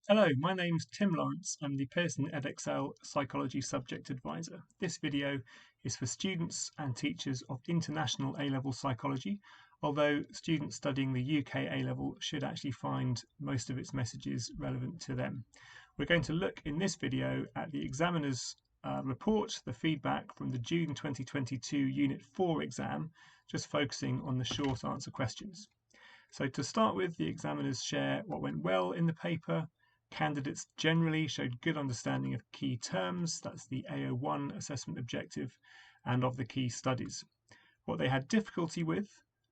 Hello, my name's Tim Lawrence. I'm the Pearson Edexcel Psychology Subject Advisor. This video is for students and teachers of international A-level psychology, although students studying the UK A-level should actually find most of its messages relevant to them. We're going to look in this video at the examiner's report, the feedback from the June 2022 Unit 4 exam, just focusing on the short answer questions. So to start with, the examiners share what went well in the paper. Candidates generally showed good understanding of key terms, that's the AO1 assessment objective, and of the key studies. What they had difficulty with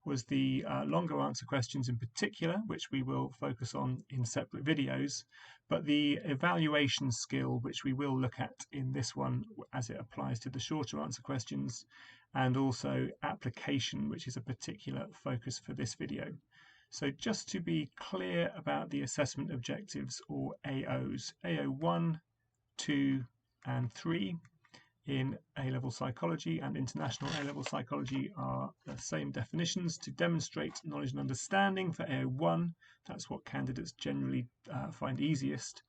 was the longer answer questions in particular, which we will focus on in separate videos, but the evaluation skill, which we will look at in this one as it applies to the shorter answer questions, and also application, which is a particular focus for this video. So just to be clear about the assessment objectives, or AOs, AO1, 2 and 3 in A-level psychology and international A-level psychology are the same definitions. To demonstrate knowledge and understanding for AO1, that's what candidates generally find easiest.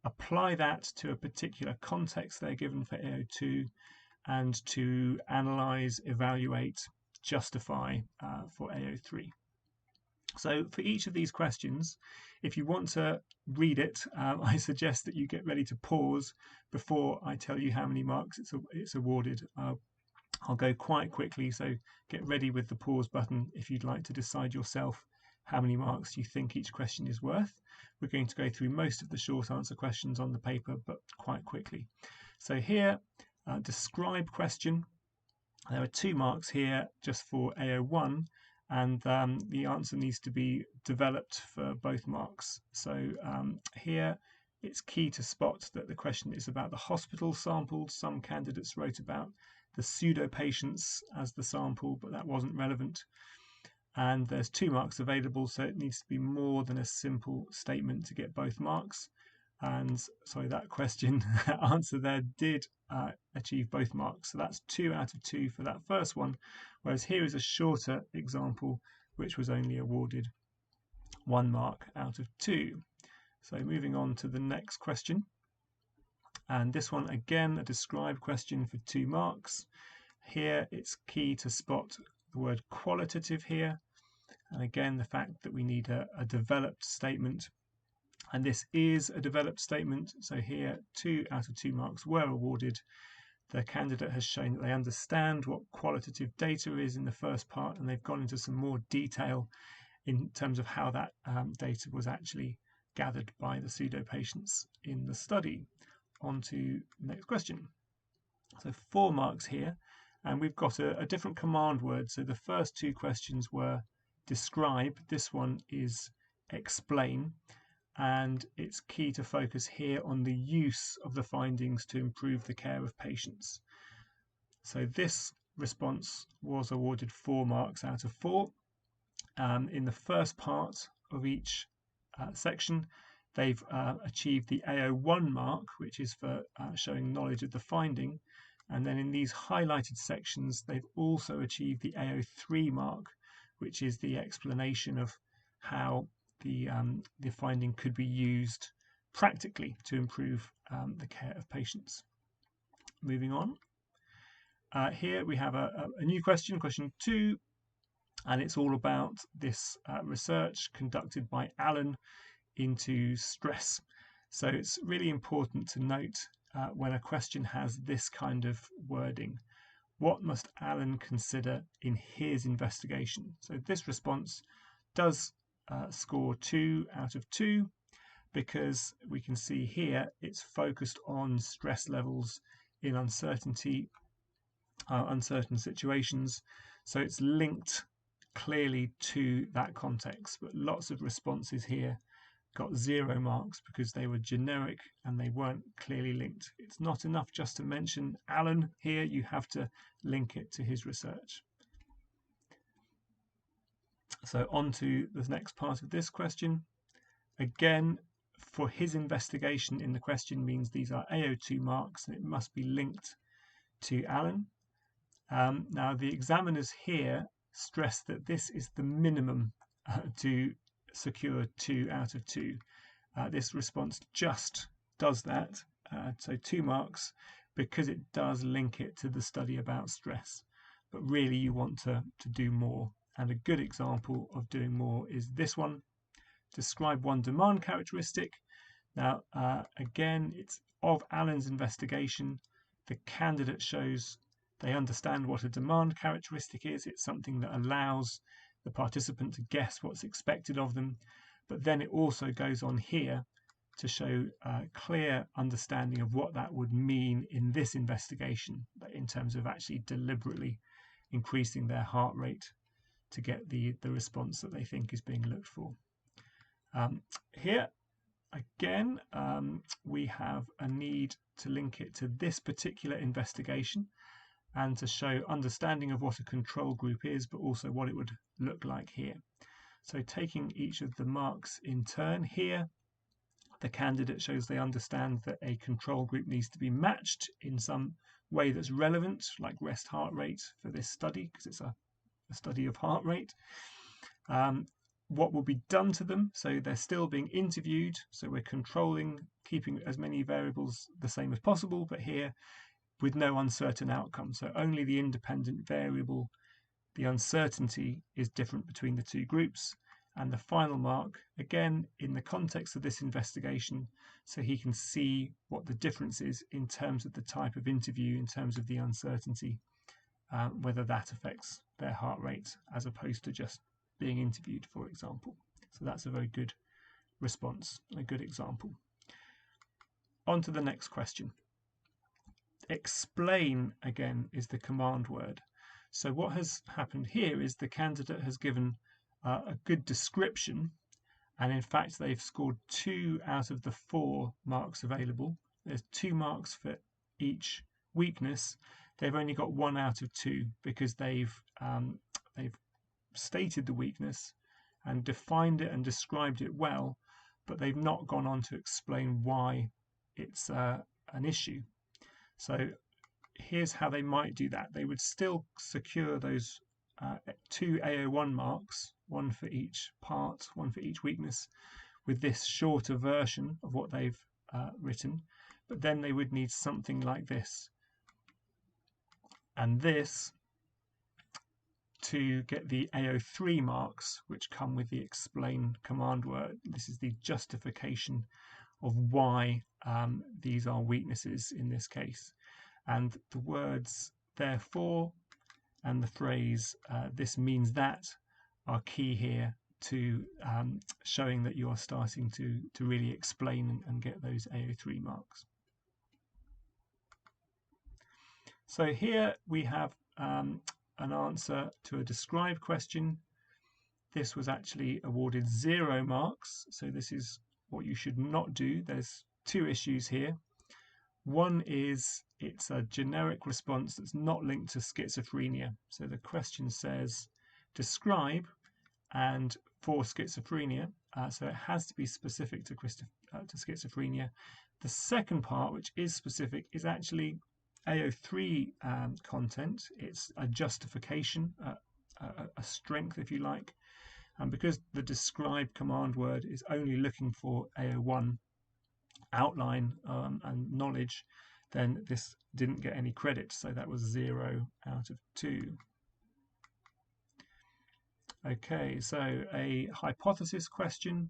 Apply that to a particular context they're given for AO2, and to analyze, evaluate, justify for AO3. So for each of these questions, if you want to read it, I suggest that you get ready to pause before I tell you how many marks it's awarded. I'll go quite quickly, so get ready with the pause button if you'd like to decide yourself how many marks you think each question is worth. We're going to go through most of the short answer questions on the paper, but quite quickly. So here, describe question. There are 2 marks here just for AO1. And the answer needs to be developed for both marks. So here it's key to spot that the question is about the hospital sampled. Some candidates wrote about the pseudo patients as the sample, but that wasn't relevant. And there's 2 marks available, so it needs to be more than a simple statement to get both marks. And sorry, that question answer there did achieve both marks. So that's 2 out of 2 for that first one. Whereas here is a shorter example, which was only awarded 1 mark out of 2. So moving on to the next question. And this one, again, a describe question for 2 marks. Here, it's key to spot the word qualitative here. And again, the fact that we need a developed statement. And this is a developed statement. So here, 2 out of 2 marks were awarded. The candidate has shown that they understand what qualitative data is in the first part, and they've gone into some more detail in terms of how that data was actually gathered by the pseudo patients in the study. On to the next question. So 4 marks here, and we've got a different command word. So the first 2 questions were describe. This one is explain. And it's key to focus here on the use of the findings to improve the care of patients. So this response was awarded 4 marks out of 4. In the first part of each section, they've achieved the AO1 mark, which is for showing knowledge of the finding. And then in these highlighted sections, they've also achieved the AO3 mark, which is the explanation of how the finding could be used practically to improve the care of patients. Moving on. Here we have a new question, question 2, and it's all about this research conducted by Alan into stress. So it's really important to note when a question has this kind of wording. What must Alan consider in his investigation? So this response does score 2 out of 2 because we can see here it's focused on stress levels in uncertain situations, so it's linked clearly to that context. But lots of responses here got 0 marks because they were generic and they weren't clearly linked. It's not enough just to mention Alan here, you have to link it to his research. So on to the next part of this question. Again, for his investigation in the question means these are AO2 marks and it must be linked to Alan. Now the examiners here stress that this is the minimum to secure 2 out of 2. This response just does that, so 2 marks, because it does link it to the study about stress. But really you want to do more. And a good example of doing more is this one. Describe one demand characteristic. Now, again, it's of Alan's investigation. The candidate shows they understand what a demand characteristic is. It's something that allows the participant to guess what's expected of them. But then it also goes on here to show a clear understanding of what that would mean in this investigation, in terms of actually deliberately increasing their heart rate to get the response that they think is being looked for. Here, again, we have a need to link it to this particular investigation and to show understanding of what a control group is, but also what it would look like here. So taking each of the marks in turn here, the candidate shows they understand that a control group needs to be matched in some way that's relevant, like rest heart rate for this study, because it's a study of heart rate. What will be done to them, so they're still being interviewed, so we're controlling, keeping as many variables the same as possible, but here with no uncertain outcome. So only the independent variable, the uncertainty, is different between the two groups. And the final mark, again, in the context of this investigation, so he can see what the difference is in terms of the type of interview, in terms of the uncertainty, whether that affects their heart rate as opposed to just being interviewed, for example. So that's a very good response, a good example. On to the next question. Explain, again, is the command word. So what has happened here is the candidate has given a good description, and in fact they've scored 2 out of the 4 marks available. There's 2 marks for each weakness. They've only got 1 out of 2 because they've stated the weakness and defined it and described it well, but they've not gone on to explain why it's an issue. So here's how they might do that. They would still secure those 2 AO1 marks, 1 for each part, 1 for each weakness, with this shorter version of what they've written, but then they would need something like this. And this to get the AO3 marks, which come with the explain command word. This is the justification of why these are weaknesses in this case. And the words therefore and the phrase this means that are key here to showing that you are starting to really explain and get those AO3 marks. So here we have an answer to a describe question. This was actually awarded 0 marks, so this is what you should not do. There's 2 issues here. One is it's a generic response that's not linked to schizophrenia. So the question says describe and for schizophrenia, so it has to be specific to schizophrenia. The second part, which is specific, is actually AO3 content. It's a justification, a strength, if you like. And because the describe command word is only looking for AO1 outline and knowledge, then this didn't get any credit. So that was 0 out of 2. Okay, so a hypothesis question,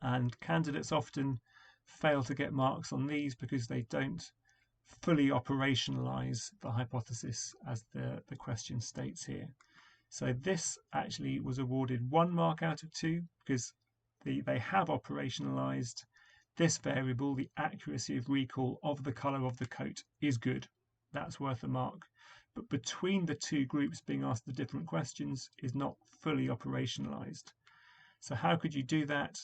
and candidates often fail to get marks on these because they don't fully operationalize the hypothesis as the question states here. So this actually was awarded 1 mark out of 2 because they have operationalized this variable. The accuracy of recall of the color of the coat is good. That's worth a mark. But between the 2 groups being asked the different questions is not fully operationalized. So how could you do that?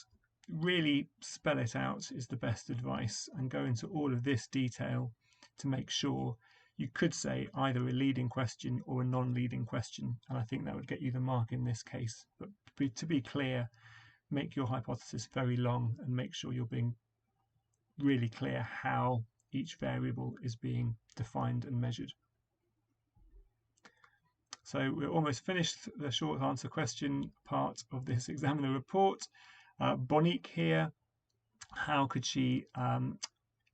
Really spell it out is the best advice, and go into all of this detail to make sure. You could say either a leading question or a non-leading question, and I think that would get you the mark in this case. But to be clear, make your hypothesis very long and make sure you're being really clear how each variable is being defined and measured. So we're almost finished the short answer question part of this examiner report. Bonique here how could she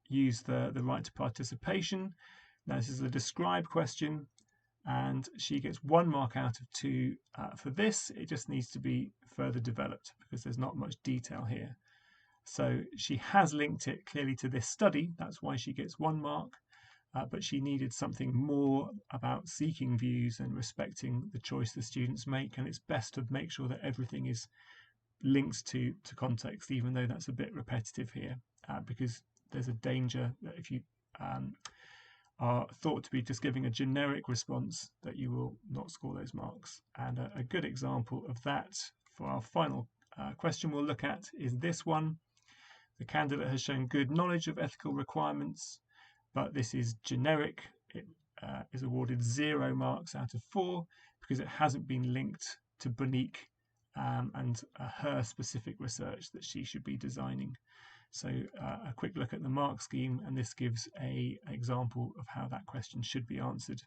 use the right to participation. Now this is a describe question, and she gets 1 mark out of 2 for this. It just needs to be further developed because there's not much detail here. So she has linked it clearly to this study, that's why she gets 1 mark, but she needed something more about seeking views and respecting the choice the students make, and it's best to make sure that everything is linked to context, even though that's a bit repetitive here, because there's a danger that if you are thought to be just giving a generic response, that you will not score those marks. And a good example of that for our final question we'll look at is this one. The candidate has shown good knowledge of ethical requirements, but this is generic. It is awarded 0 marks out of 4 because it hasn't been linked to Bonique and her specific research that she should be designing. So a quick look at the mark scheme, and this gives an example of how that question should be answered,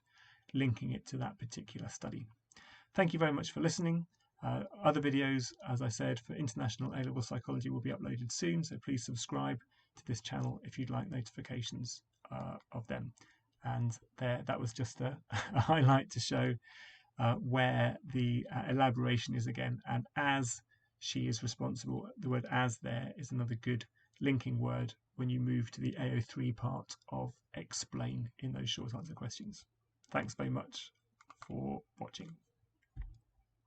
linking it to that particular study. Thank you very much for listening. Other videos, as I said, for International A-Level Psychology will be uploaded soon, so please subscribe to this channel if you'd like notifications of them. And that was just a highlight to show where the elaboration is again, and as she is responsible. The word as there is another good linking word when you move to the AO3 part of explain in those short answer questions. Thanks very much for watching.